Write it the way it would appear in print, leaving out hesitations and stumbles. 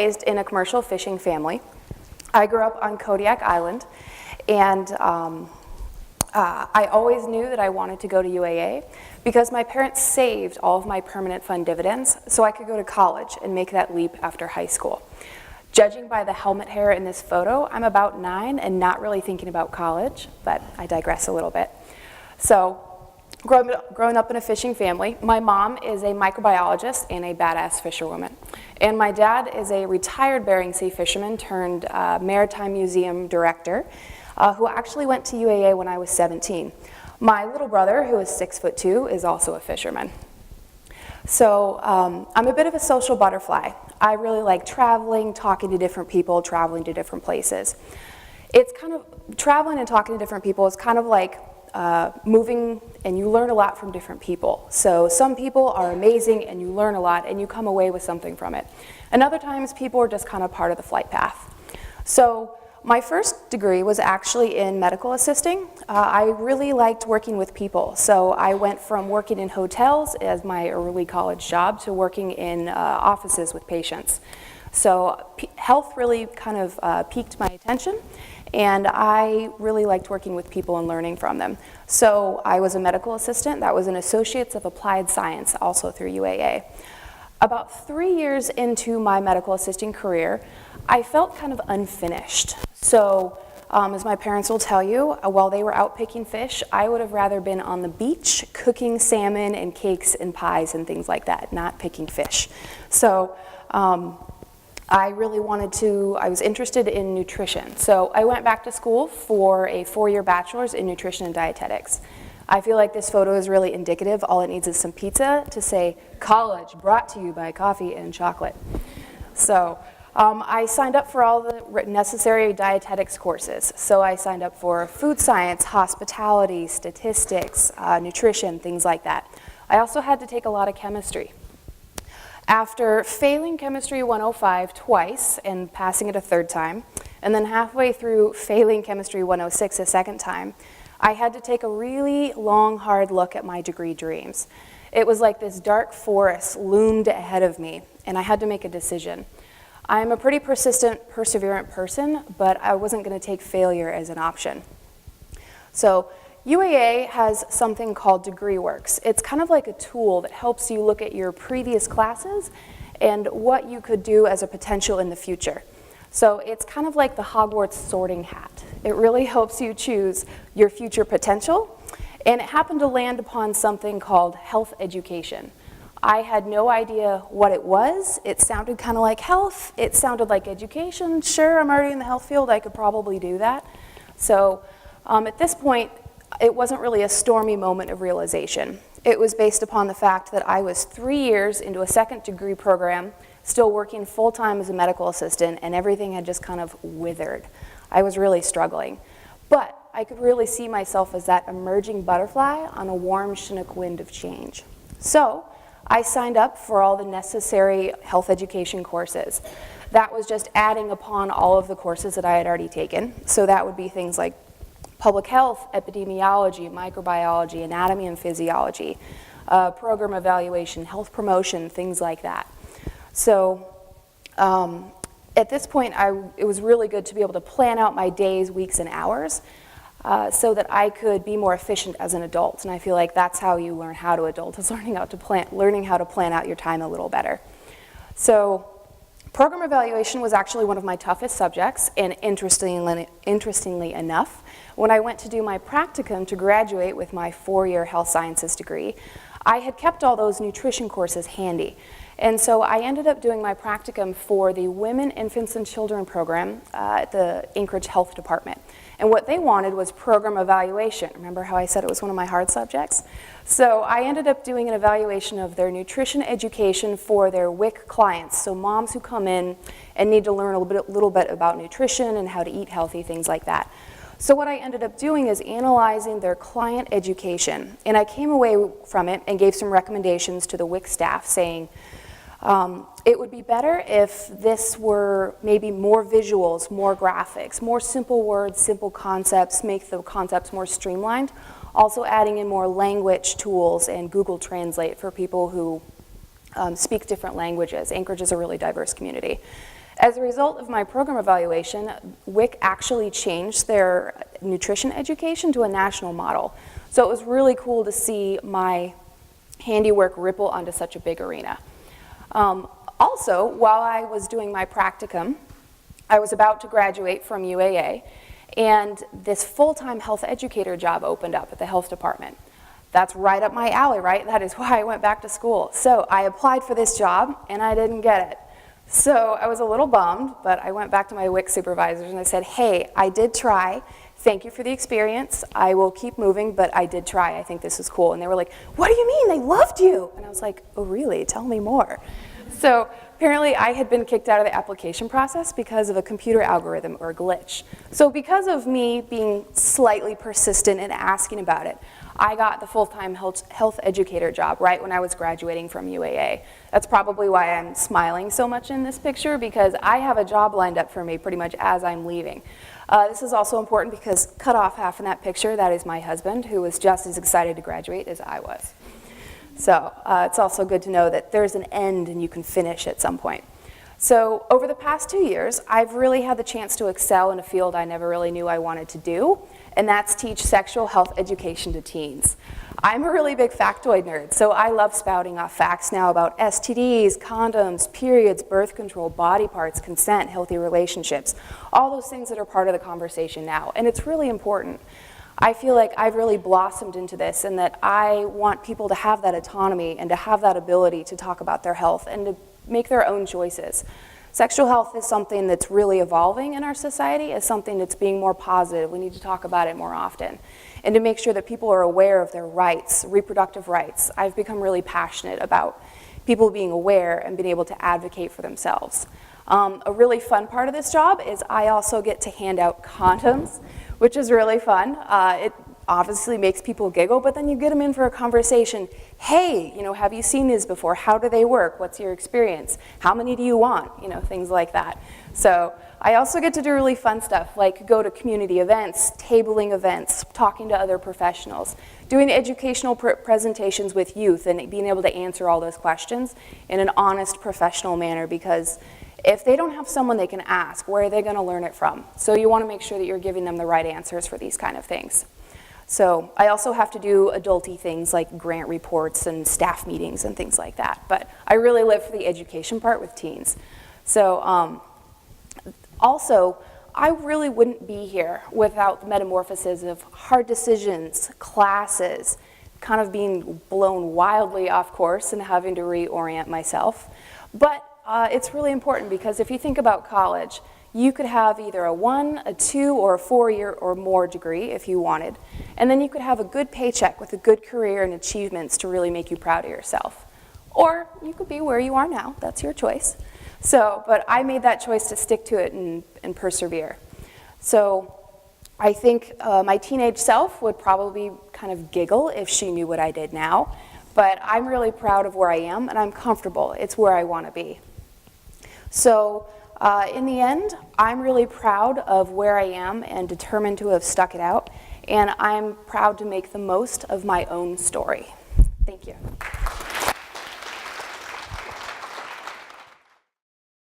raised in a commercial fishing family. I grew up on Kodiak Island, and I always knew that I wanted to go to UAA because my parents saved all of my permanent fund dividends so I could go to college and make that leap after high school. Judging by the helmet hair in this photo, I'm about 9 and not really thinking about college, but I digress a little bit. So, growing up in a fishing family, my mom is a microbiologist and a badass fisherwoman. And my dad is a retired Bering Sea fisherman turned maritime museum director who actually went to UAA when I was 17. My little brother, who is 6'2", is also a fisherman. So I'm a bit of a social butterfly. I really like traveling, talking to different people, traveling to different places. It's kind of, traveling and talking to different people is kind of like moving, and you learn a lot from different people. So some people are amazing and you learn a lot and you come away with something from it. And other times people are just kind of part of the flight path. So my first degree was actually in medical assisting. I really liked working with people. So I went from working in hotels as my early college job to working in offices with patients. So health really kind of piqued my attention, and I really liked working with people and learning from them. So I was a medical assistant. That was an Associates of Applied Science, also through UAA. About 3 years into my medical assisting career, I felt kind of unfinished. So, as my parents will tell you, while they were out picking fish, I would have rather been on the beach cooking salmon and cakes and pies and things like that, not picking fish. So, I really wanted to, I was interested in nutrition. So I went back to school for a 4-year bachelor's in nutrition and dietetics. I feel like this photo is really indicative. All it needs is some pizza to say, college brought to you by coffee and chocolate. So I signed up for all the necessary dietetics courses. So I signed up for food science, hospitality, statistics, nutrition, things like that. I also had to take a lot of chemistry. After failing Chemistry 105 twice and passing it a third time, and then halfway through failing Chemistry 106 a second time, I had to take a really long, hard look at my degree dreams. It was like this dark forest loomed ahead of me, and I had to make a decision. I'm a pretty persistent, perseverant person, but I wasn't going to take failure as an option. So UAA has something called DegreeWorks. It's kind of like a tool that helps you look at your previous classes and what you could do as a potential in the future. So it's kind of like the Hogwarts sorting hat. It really helps you choose your future potential, and it happened to land upon something called health education. I had no idea what it was. It sounded kind of like health. It sounded like education. Sure, I'm already in the health field. I could probably do that. So at this point, it wasn't really a stormy moment of realization. It was based upon the fact that I was 3 years into a second degree program, still working full-time as a medical assistant, and everything had just kind of withered. I was really struggling. But I could really see myself as that emerging butterfly on a warm Chinook wind of change. So I signed up for all the necessary health education courses. That was just adding upon all of the courses that I had already taken. So that would be things like public health, epidemiology, microbiology, anatomy and physiology, program evaluation, health promotion, things like that. So at this point, it was really good to be able to plan out my days, weeks, and hours so that I could be more efficient as an adult. And I feel like that's how you learn how to adult, is learning how to plan out your time a little better. So program evaluation was actually one of my toughest subjects, and interestingly enough, when I went to do my practicum to graduate with my 4-year health sciences degree, I had kept all those nutrition courses handy. And so I ended up doing my practicum for the Women, Infants, and Children program at the Anchorage Health Department. And what they wanted was program evaluation. Remember how I said it was one of my hard subjects? So I ended up doing an evaluation of their nutrition education for their WIC clients, so moms who come in and need to learn a little bit about nutrition and how to eat healthy, things like that. So what I ended up doing is analyzing their client education, and I came away from it and gave some recommendations to the WIC staff saying, it would be better if this were maybe more visuals, more graphics, more simple words, simple concepts, make the concepts more streamlined. Also adding in more language tools and Google Translate for people who speak different languages. Anchorage is a really diverse community. As a result of my program evaluation, WIC actually changed their nutrition education to a national model. So it was really cool to see my handiwork ripple onto such a big arena. Also, while I was doing my practicum, I was about to graduate from UAA, and this full-time health educator job opened up at the health department. That's right up my alley, right? That is why I went back to school. So I applied for this job, and I didn't get it. So I was a little bummed, but I went back to my WIC supervisors and I said, hey, I did try. Thank you for the experience. I will keep moving, but I did try. I think this is cool. And they were like, what do you mean? They loved you. And I was like, oh, really? Tell me more. So apparently I had been kicked out of the application process because of a computer algorithm or glitch. So because of me being slightly persistent and asking about it, I got the full-time health educator job right when I was graduating from UAA. That's probably why I'm smiling so much in this picture, because I have a job lined up for me pretty much as I'm leaving. This is also important because cut off half in that picture, that is my husband, who was just as excited to graduate as I was. So it's also good to know that there's an end and you can finish at some point. So over the past 2 years, I've really had the chance to excel in a field I never really knew I wanted to do, and that's teach sexual health education to teens. I'm a really big factoid nerd, so I love spouting off facts now about STDs, condoms, periods, birth control, body parts, consent, healthy relationships, all those things that are part of the conversation now, and it's really important. I feel like I've really blossomed into this, and that I want people to have that autonomy and to have that ability to talk about their health and to make their own choices. Sexual health is something that's really evolving in our society, is something that's being more positive. We need to talk about it more often. And to make sure that people are aware of their rights, reproductive rights. I've become really passionate about people being aware and being able to advocate for themselves. A really fun part of this job is I also get to hand out condoms, which is really fun. It obviously makes people giggle, but then you get them in for a conversation. Hey, you know, have you seen these before? How do they work? What's your experience? How many do you want? You know, things like that. So I also get to do really fun stuff, like go to community events, tabling events, talking to other professionals, doing educational presentations with youth and being able to answer all those questions in an honest, professional manner, because if they don't have someone they can ask, where are they going to learn it from? So you want to make sure that you're giving them the right answers for these kind of things. So I also have to do adulty things like grant reports and staff meetings and things like that. But I really live for the education part with teens. So also, I really wouldn't be here without the metamorphosis of hard decisions, classes, kind of being blown wildly off course and having to reorient myself. But it's really important, because if you think about college, you could have either a 1, a 2, or a 4-year or more degree if you wanted. And then you could have a good paycheck with a good career and achievements to really make you proud of yourself. Or you could be where you are now. That's your choice. So, but I made that choice to stick to it and persevere. So I think my teenage self would probably kind of giggle if she knew what I did now. But I'm really proud of where I am, and I'm comfortable. It's where I want to be. So in the end, I'm really proud of where I am and determined to have stuck it out. And I'm proud to make the most of my own story. Thank you.